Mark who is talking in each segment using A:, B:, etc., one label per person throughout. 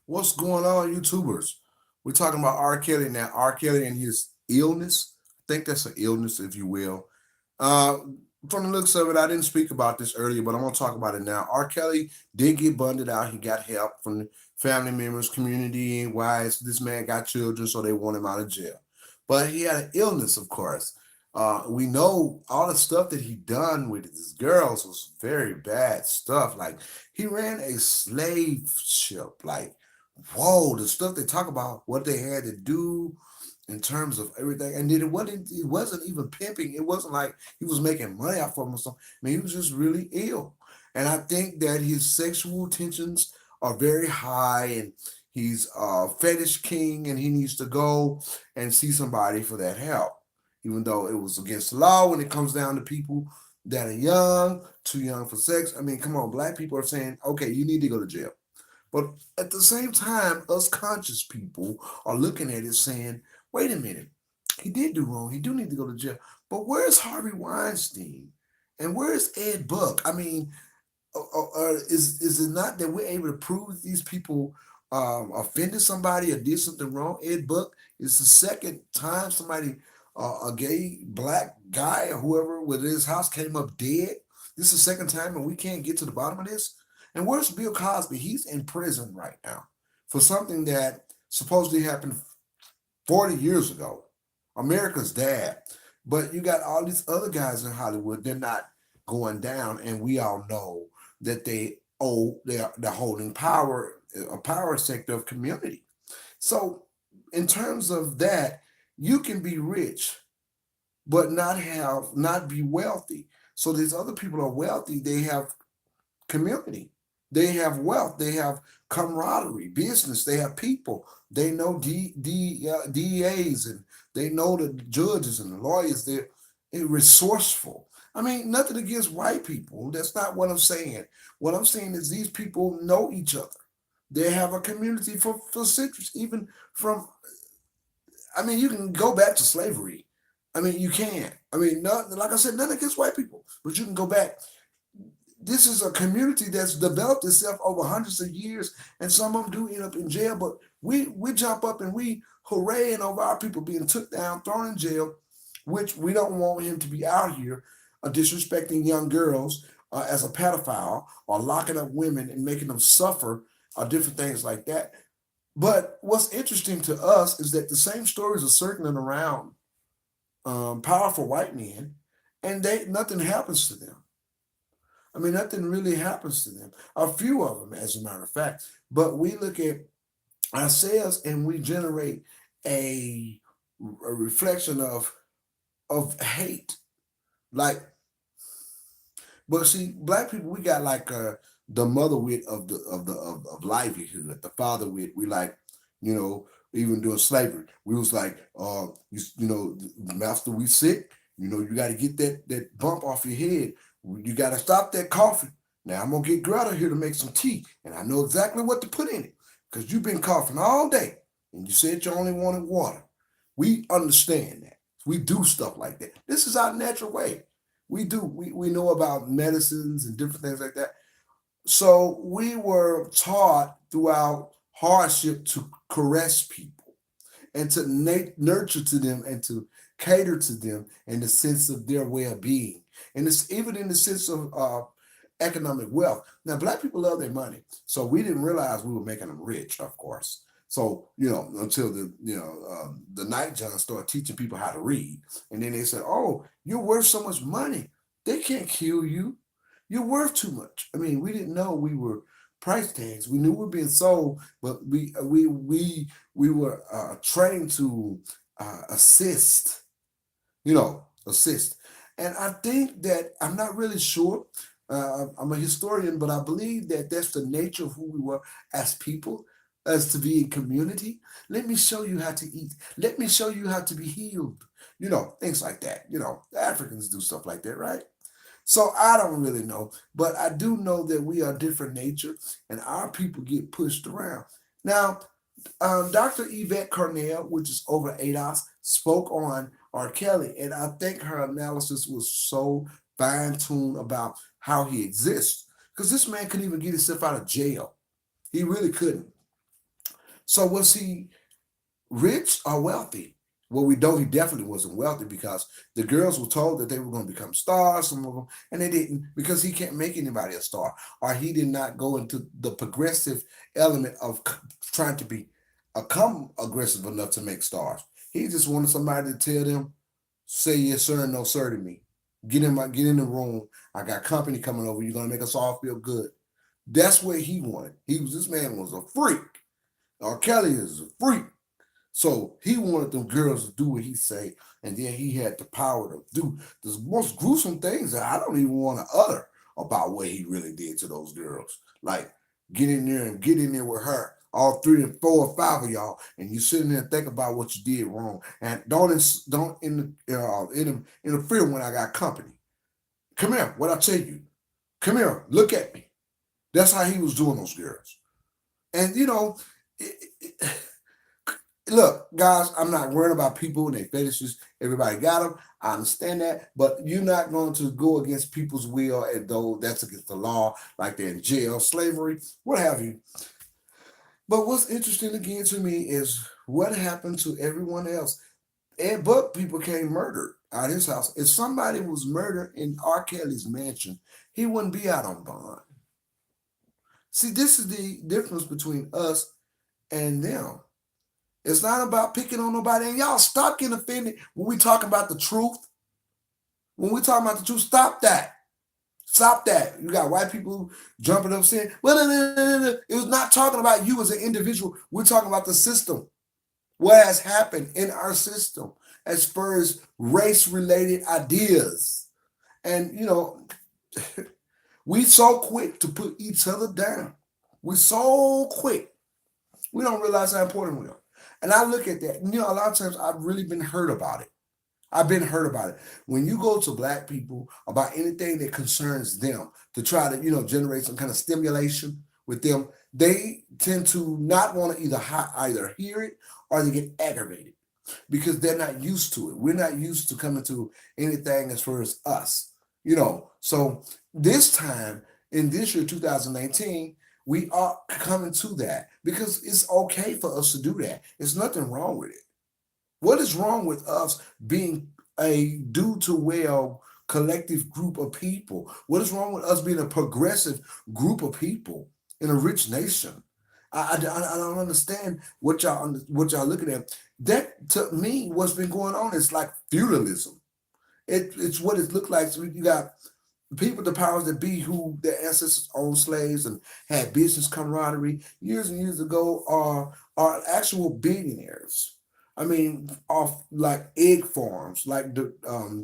A: What's going on, YouTubers? We're talking about R. Kelly now. R. Kelly and his illness. I think that's an illness, if you will. Uh, from the looks of it, I didn't speak about this earlier, but I'm going to talk about it now. R. Kelly did get bundled out. He got help from the family members, community wise. This man got children, so they want him out of jail. But he had an illness, of course. We know all the stuff that he done with his girls was very bad stuff. Like he ran a slave ship. Like whoa, the stuff they talk about, what they had to do in terms of everything, and then it wasn't even pimping. It wasn't like he was making money off of him or something. I mean, he was just really ill, and I think that his sexual tensions are very high, and he's a fetish king, and he needs to go and see somebody for that help, even though it was against the law when it comes down to people that are young, too young for sex. I mean, come on, black people are saying, okay, you need to go to jail. But at the same time, us conscious people are looking at it saying, wait a minute, he did do wrong. He do need to go to jail. But where's Harvey Weinstein? And where's Ed Buck? I mean, is it not that we're able to prove that these people offended somebody or did something wrong? Ed Buck is the second time somebody, a gay black guy or whoever with his house came up dead. This is the second time, and we can't get to the bottom of this. And where's Bill Cosby? He's in prison right now for something that supposedly happened 40 years ago. America's dad. But you got all these other guys in Hollywood, they're not going down, and we all know that they're holding power, a power sector of community. So in terms of that, you can be rich but not be wealthy. So these other people are wealthy, they have community. They have wealth. They have camaraderie, business. They have people. They know DEAs and they know the judges and the lawyers. They're resourceful. I mean, nothing against white people. That's not what I'm saying. What I'm saying is these people know each other. They have a community for centuries, even from, I mean, you can go back to slavery. I mean, you can. I mean, not, like I said, nothing against white people, but you can go back. This is a community that's developed itself over hundreds of years, and some of them do end up in jail. But we jump up and we hooray over our people being took down, thrown in jail, which we don't want him to be out here disrespecting young girls as a pedophile or locking up women and making them suffer or different things like that. But what's interesting to us is that the same stories are circling around powerful white men, and they nothing happens to them. I mean, nothing really happens to them. A few of them, as a matter of fact. But we look at ourselves and we generate a, a reflection of hate. Like, but see, black people, we got like the mother wit of livelihood, the father wit. We like, you know, even during slavery, we was like, you know, master, we sick. You know, you got to get that bump off your head. You got to stop that coughing. Now I'm gonna get Greta here to make some tea, and I know exactly what to put in it because you've been coughing all day, and you said you only wanted water. We understand that. We do stuff like that. This is our natural way. We do. We know about medicines and different things like that. So we were taught throughout hardship to caress people and to nurture to them and to cater to them in the sense of their well-being. And it's even in the sense of economic wealth. Now, black people love their money, so we didn't realize we were making them rich, of course. So you know, until the night John started teaching people how to read, and then they said, "Oh, you're worth so much money. They can't kill you. You're worth too much." I mean, we didn't know we were price tags. We knew we were being sold, but we were trained to assist. You know, assist. And I think that I'm not really sure. I'm a historian, but I believe that that's the nature of who we were as people, as to be in community. Let me show you how to eat. Let me show you how to be healed. You know, things like that. You know, the Africans do stuff like that, right? So I don't really know, but I do know that we are different nature, and our people get pushed around. Now, Dr. Yvette Cornell, which is over ADOS, spoke on R. Kelly, and I think her analysis was so fine tuned about how he exists. Because this man couldn't even get himself out of jail. He really couldn't. So was he rich or wealthy? Well, we know he definitely wasn't wealthy because the girls were told that they were going to become stars, some of them, and they didn't because he can't make anybody a star, or he did not go into the progressive element of trying to become aggressive enough to make stars. He just wanted somebody to tell them, "Say yes sir and no sir to me. Get in the room. I got company coming over. You're gonna make us all feel good." That's what he wanted. This man was a freak. R. Kelly is a freak. So he wanted them girls to do what he say, and then he had the power to do the most gruesome things that I don't even want to utter about what he really did to those girls. Like get in there with her, all three and four or five of y'all, and you sitting there and think about what you did wrong, and don't interfere when I got company. Come here, what I tell you. Come here, look at me. That's how he was doing those girls, and it, it, look, guys, I'm not worried about people and their fetishes. Everybody got them. I understand that, but you're not going to go against people's will, and though that's against the law, like they're in jail, slavery, what have you. But what's interesting again to me is what happened to everyone else. Ed Buck people came murdered out of his house. If somebody was murdered in R. Kelly's mansion, he wouldn't be out on bond. See, this is the difference between us and them. It's not about picking on nobody. And y'all stop getting offended when we talk about the truth. When we talk about the truth, stop that. Stop that. You got white people jumping up saying, well, no. It was not talking about you as an individual. We're talking about the system. What has happened in our system as far as race-related ideas. And, we so quick to put each other down. We're so quick. We don't realize how important we are. And I look at that, and a lot of times I've really been hurt about it. I've been hurt about it. When you go to black people about anything that concerns them to try to, generate some kind of stimulation with them, they tend to not want to either hear it or they get aggravated because they're not used to it. We're not used to coming to anything as far as us, So this time in this year, 2019, we are coming to that because it's okay for us to do that. There's nothing wrong with it. What is wrong with us being a do to well collective group of people? What is wrong with us being a progressive group of people in a rich nation? I don't understand what y'all looking at. That to me, what's been going on is like feudalism. It's what it looked like. So you got people, the powers that be, who their ancestors owned slaves and had business camaraderie years and years ago, are actual billionaires. I mean, off like egg farms, like the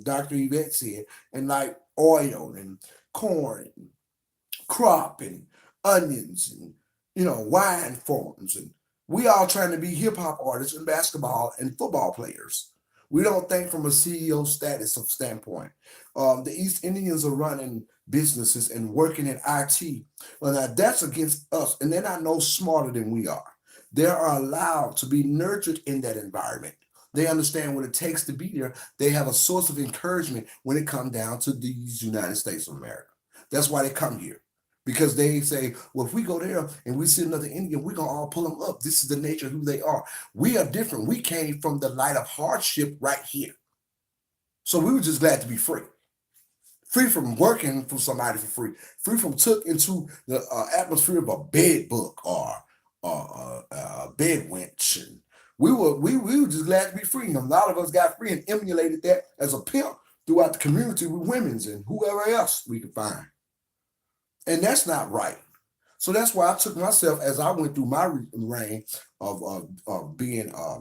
A: Dr. Yvette said, and like oil and corn, and crop and onions and wine farms, and we all trying to be hip hop artists and basketball and football players. We don't think from a CEO status of standpoint. The East Indians are running businesses and working in IT. Well, now that's against us, and they're not no smarter than we are. They are allowed to be nurtured in that environment. They understand what it takes to be there. They have a source of encouragement when it comes down to these United States of America. That's why they come here. Because they say, well, if we go there and we see another Indian, we're going to all pull them up. This is the nature of who they are. We are different. We came from the light of hardship right here. So we were just glad to be free. Free from working for somebody for free. Free from took into the atmosphere of a bed book or a bed wench. And we were just glad to be free. And a lot of us got free and emulated that as a pimp throughout the community with women's and whoever else we could find. And that's not right. So that's why I took myself as I went through my reign of being a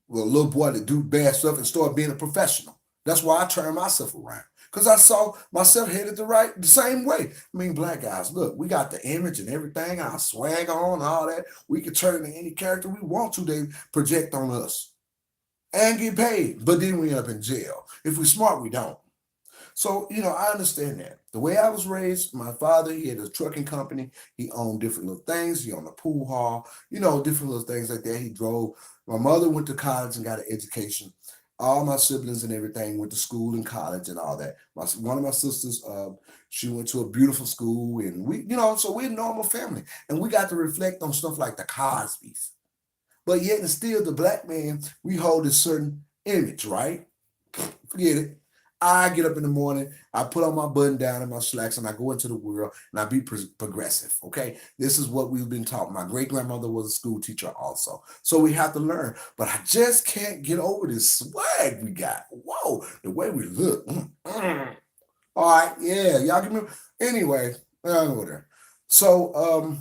A: little boy that do bad stuff and start being a professional. That's why I turned myself around. Because I saw myself headed the same way. I mean, black guys, look, we got the image and everything, our swag on, all that. We can turn into any character we want to. They project on us and get paid. But then we end up in jail. If we're smart, we don't. So, I understand that. The way I was raised, my father, he had a trucking company. He owned different little things. He owned a pool hall, different little things like that. He drove. My mother went to college and got an education. All my siblings and everything went to school and college and all that. One of my sisters, she went to a beautiful school, and so we're a normal family, and we got to reflect on stuff like the Cosbys. But yet and still, the black man, we hold a certain image, right? Forget it. I get up in the morning, I put on my button down and my slacks, and I go into the world, and I be progressive. Okay, this is what we've been taught. My great grandmother was a school teacher also, so we have to learn. But I just can't get over this swag we got. Whoa, the way we look. All right, yeah, y'all can remember. Anyway, I'll go there. So,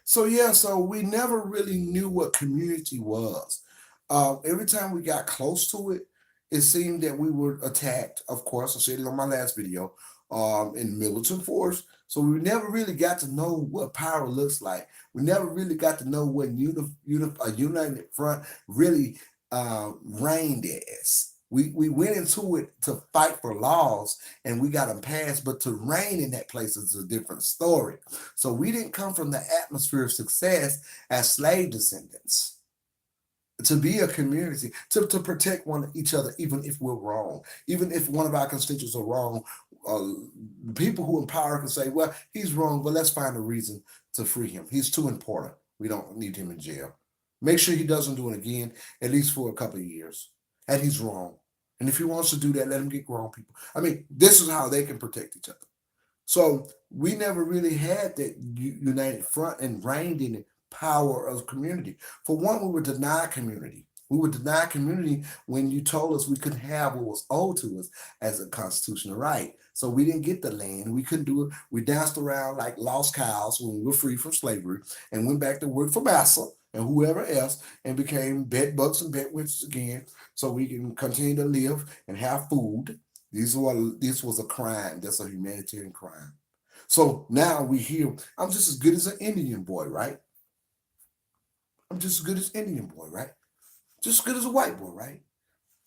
A: so we never really knew what community was. Every time we got close to it, it seemed that we were attacked. Of course, I said it on my last video, in militant force. So we never really got to know what power looks like. We never really got to know what a united front really reigned as. We went into it to fight for laws, and we got them passed, but to reign in that place is a different story. So we didn't come from the atmosphere of success as slave descendants. To be a community, to protect each other, even if we're wrong, even if one of our constituents are wrong, people who in power can say, well, he's wrong, but let's find a reason to free him. He's too important. We don't need him in jail. Make sure he doesn't do it again, at least for a couple of years. And he's wrong. And if he wants to do that, let him get grown people. I mean, this is how they can protect each other. So we never really had that united front and reigned in the power of community. For one, we were denied community. We were denied community when you told us we couldn't have what was owed to us as a constitutional right. So we didn't get the land. We couldn't do it. We danced around like lost cows when we were free from slavery and went back to work for massa and whoever else and became bed bugs and bed witches again so we can continue to live and have food. This was a crime. That's a humanitarian crime. So now we hear, I'm just as good as an Indian boy, right? I'm just as good as Indian boy, right? Just as good as a white boy, right?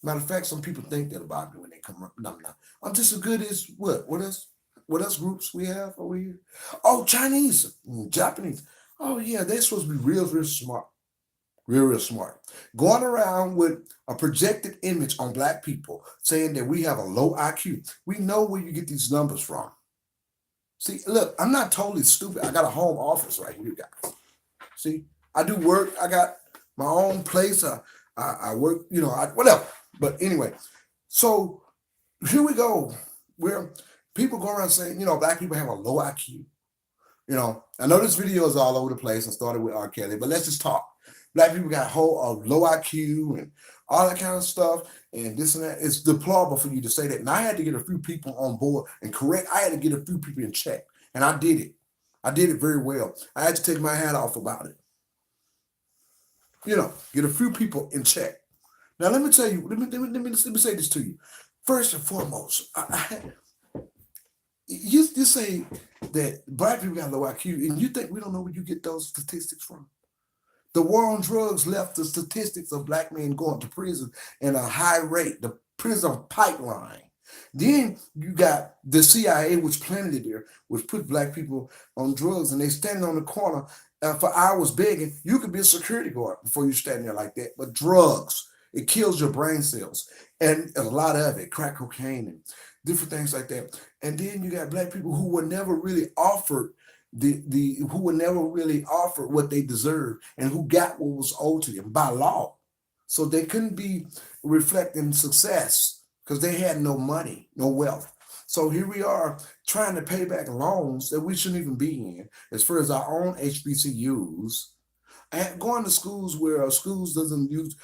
A: Matter of fact, some people think that about me when they come up. No, no. I'm just as good as what? What else groups we have over here? Oh, Chinese, Japanese. Oh yeah, they're supposed to be real, real smart. Real smart. Going around with a projected image on black people saying that we have a low IQ. We know where you get these numbers from. See, look, I'm not totally stupid. I got a home office right here, guys. See, I do work. I got my own place. I work, whatever. But anyway, so here we go, where people go around saying, black people have a low IQ. I know this video is all over the place. I started with R. Kelly, but let's just talk. Black people got low IQ and all that kind of stuff, and this and that. It's deplorable for you to say that. And I had to get a few people on board and correct. I had to get a few people in check, and I did it. I did it very well. I had to take my hat off about it. Get a few people in check. Now let me tell you. Let me say this to you. First and foremost, you say that black people got low IQ, and you think we don't know where you get those statistics from? The war on drugs left the statistics of black men going to prison in a high rate, the prison pipeline. Then you got the CIA, which planted it there, which put black people on drugs, and they standing on the corner for hours begging. You could be a security guard before you stand there like that. But drugs, it kills your brain cells, and a lot of it, crack cocaine and different things like that. And then you got black people who were never really offered who were never really offered what they deserved and who got what was owed to them by law. So they couldn't be reflecting success because they had no money, no wealth. So here we are trying to pay back loans that we shouldn't even be in as far as our own HBCUs and going to schools where schools doesn't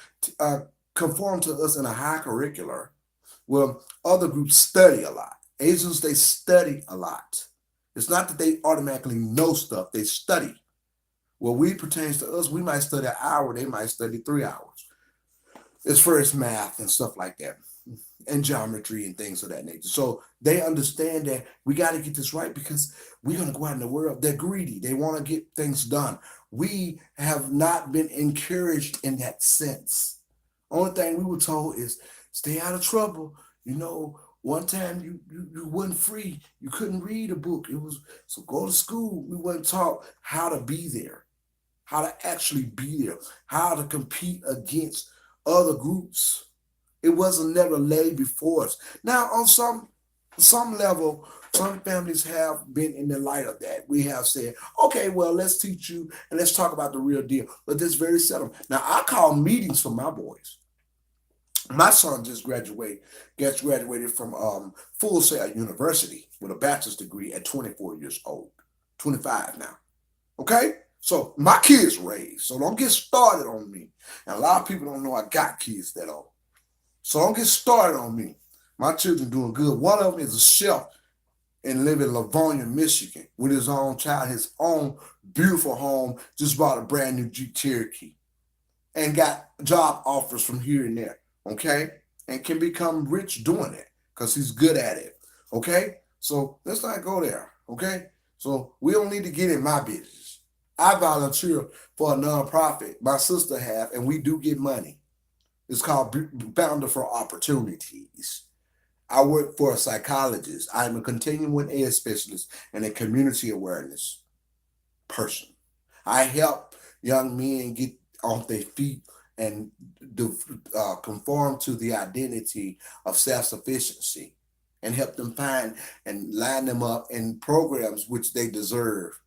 A: conform to us in a high curricular. Well, other groups study a lot. Asians, they study a lot. It's not that they automatically know stuff, they study. Well, we pertains to us, we might study an hour, they might study 3 hours. As far as math and stuff like that, and geometry and things of that nature. So they understand that we got to get this right because we're going to go out in the world. They're greedy. They want to get things done. We have not been encouraged in that sense. Only thing we were told is stay out of trouble. One time you wasn't free. You couldn't read a book. So go to school. We weren't taught how to be there, how to actually be there, how to compete against other groups. It wasn't never laid before us. Now, on some level, some families have been in the light of that. We have said, okay, well, let's teach you and let's talk about the real deal. But this very seldom. Now, I call meetings for my boys. My son just graduated from Full Sail University with a bachelor's degree at 24 years old, 25 now. Okay? So my kids raised. So don't get started on me. And a lot of people don't know I got kids that old. So don't get started on me. My children doing good. One of them is a chef and live in Livonia, Michigan, with his own child, his own beautiful home. Just bought a brand new Jeep Cherokee and got job offers from here and there. Okay, and can become rich doing it because he's good at it. Okay, so let's not go there. Okay, so we don't need to get in my business. I volunteer for a nonprofit. My sister have, and we do get money. It's called Founder for Opportunities. I work for a psychologist. I'm a continuing ed specialist and a community awareness person. I help young men get off their feet and conform to the identity of self-sufficiency and help them find and line them up in programs which they deserve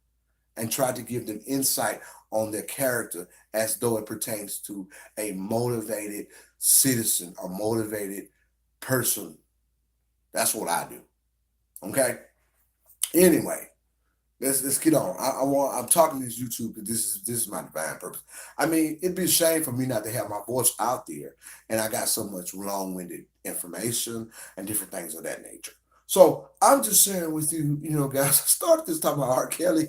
A: and try to give them insight on their character as though it pertains to a motivated citizen, a motivated person. That's what I do. Okay. Anyway, let's get on. I'm talking to this YouTube because this is my divine purpose. I mean, it'd be a shame for me not to have my voice out there, and I got so much long-winded information and different things of that nature. So I'm just sharing with you, guys. I started this talking about R. Kelly,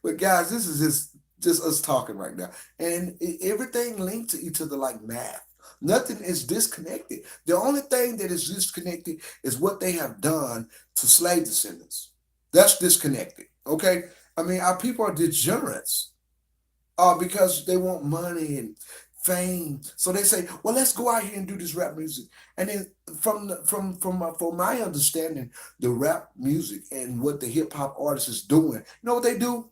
A: but guys, this is just us talking right now, and everything linked to each other like math. Nothing is disconnected. The only thing that is disconnected is what they have done to slave descendants. That's disconnected. Okay. I mean, our people are degenerates because they want money and fame. So they say, well, let's go out here and do this rap music. And then from my understanding, the rap music and what the hip hop artist is doing, you know what they do?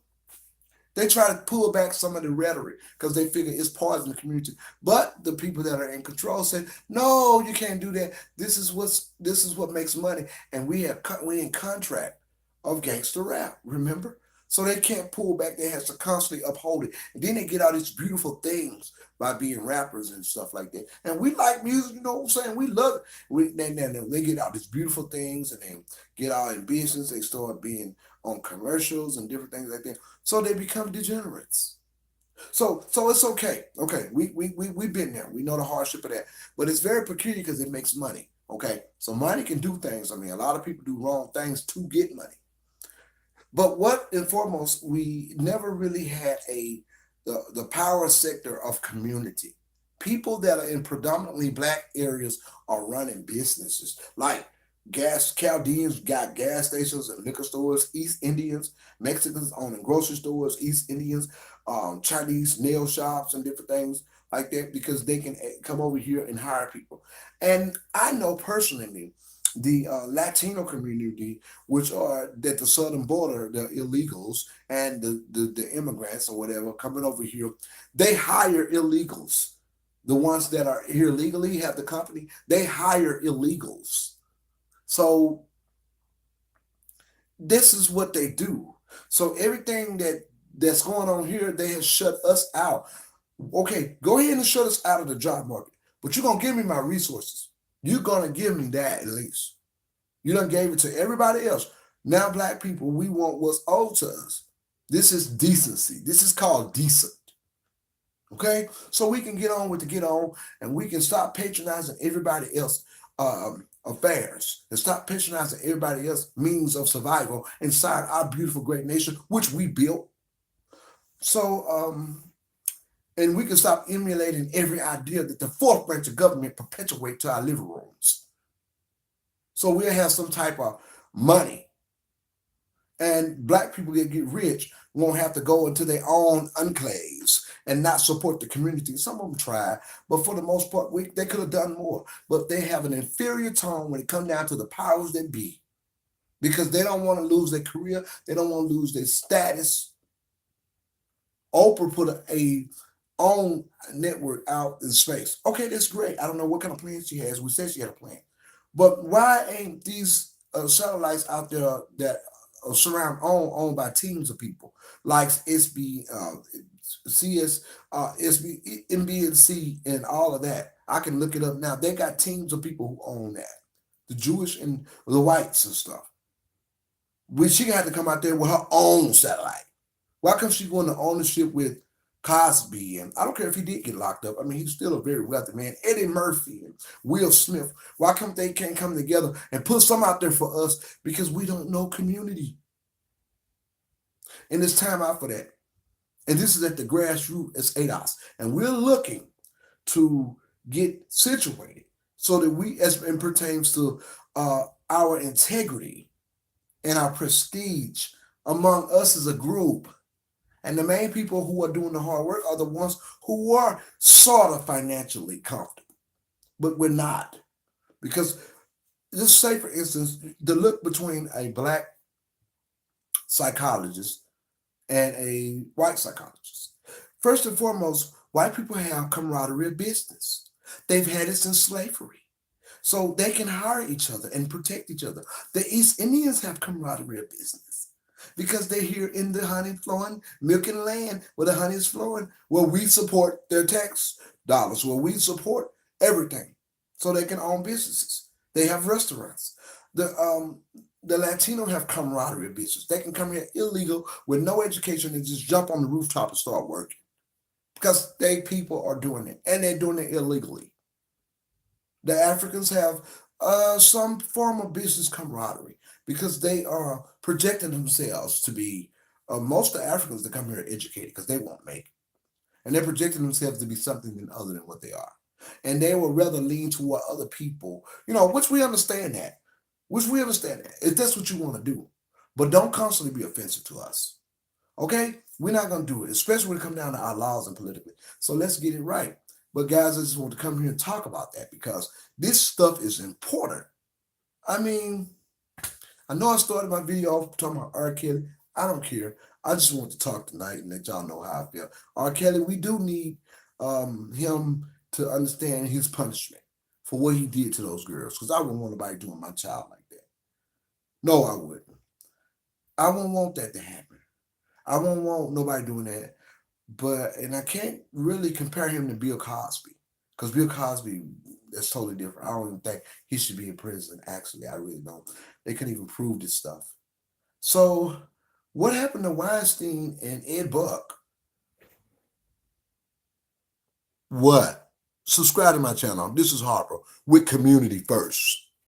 A: They try to pull back some of the rhetoric because they figure it's part of the community. But the people that are in control say, "No, you can't do that. This is what makes money." And we in contract of gangster rap. Remember, so they can't pull back. They have to constantly uphold it. And then they get all these beautiful things by being rappers and stuff like that. And we like music. You know what I'm saying? We love it. They get all these beautiful things and they get out in business. They start being on commercials and different things like that. So they become degenerates. So it's okay. Okay, we've been there. We know the hardship of that. But it's very peculiar because it makes money. Okay, so money can do things. I mean, a lot of people do wrong things to get money. But what and foremost, we never really had the power sector of community. People that are in predominantly black areas are running businesses like Chaldeans got gas stations and liquor stores, East Indians, Mexicans owning grocery stores, East Indians, Chinese nail shops and different things like that because they can come over here and hire people. And I know personally the Latino community, which are at the southern border, the illegals and the immigrants or whatever coming over here, they hire illegals. The ones that are here legally have the company, they hire illegals. So this is what they do. So everything that's going on here, they have shut us out. Okay, go ahead and shut us out of the job market, but you're going to give me my resources. You're going to give me that at least. You done gave it to everybody else. Now, black people, we want what's owed to us. This is decency. This is called decent. Okay? So we can get on with the get on and we can stop patronizing everybody else affairs and stop patronizing everybody else means of survival inside our beautiful great nation, which we built. So, and we can stop emulating every idea that the fourth branch of government perpetuate to our living rooms. So we'll have some type of money. And black people that get rich won't have to go into their own enclaves and not support the community. Some of them try, but for the most part, they could have done more. But they have an inferior tone when it comes down to the powers that be because they don't want to lose their career. They don't want to lose their status. Oprah put own network out in space. Okay, that's great. I don't know what kind of plan she has. We said she had a plan, but why ain't these satellites out there that surround owned by teams of people like SB, CS, SB, MBNC, and all of that? I can look it up now. They got teams of people who own that, the Jewish and the whites and stuff. When she had to come out there with her own satellite. Why come she go into ownership with Cosby? And I don't care if he did get locked up. I mean, he's still a very wealthy man. Eddie Murphy and Will Smith. Why come they can't come together and put some out there for us? Because we don't know community. And it's time out for that. And this is at the grassroots as ADOS. And we're looking to get situated so that we, as it pertains to our integrity and our prestige among us as a group. And the main people who are doing the hard work are the ones who are sort of financially comfortable, but we're not. Because just say, for instance, the look between a black psychologist and a white psychologist. First and foremost, white people have camaraderie of business. They've had it since slavery. So they can hire each other and protect each other. The East Indians have camaraderie of business because they're here in the honey flowing, milking land where the honey is flowing, where we support their tax dollars, where we support everything so they can own businesses. They have restaurants. The Latino have camaraderie of business. They can come here illegal with no education and just jump on the rooftop and start working because they people are doing it and they're doing it illegally. The Africans have some form of business camaraderie because they are projecting themselves to be, most of the Africans that come here are educated because they won't make it. And they're projecting themselves to be something other than what they are. And they will rather lean toward other people, which we understand that. If that's what you want to do. But don't constantly be offensive to us. Okay? We're not going to do it, especially when it comes down to our laws and politically. So let's get it right. But guys, I just want to come here and talk about that because this stuff is important. I mean, I know I started my video off talking about R. Kelly. I don't care. I just want to talk tonight and let y'all know how I feel. R. Kelly, we do need him to understand his punishment for what he did to those girls because I wouldn't want nobody doing my child like that. No, I wouldn't. I wouldn't want that to happen. I wouldn't want nobody doing that. And I can't really compare him to Bill Cosby because Bill Cosby, that's totally different. I don't even think he should be in prison. Actually, I really don't. They couldn't even prove this stuff. So, what happened to Weinstein and Ed Buck? What? Subscribe to my channel. This is Harper with Community First.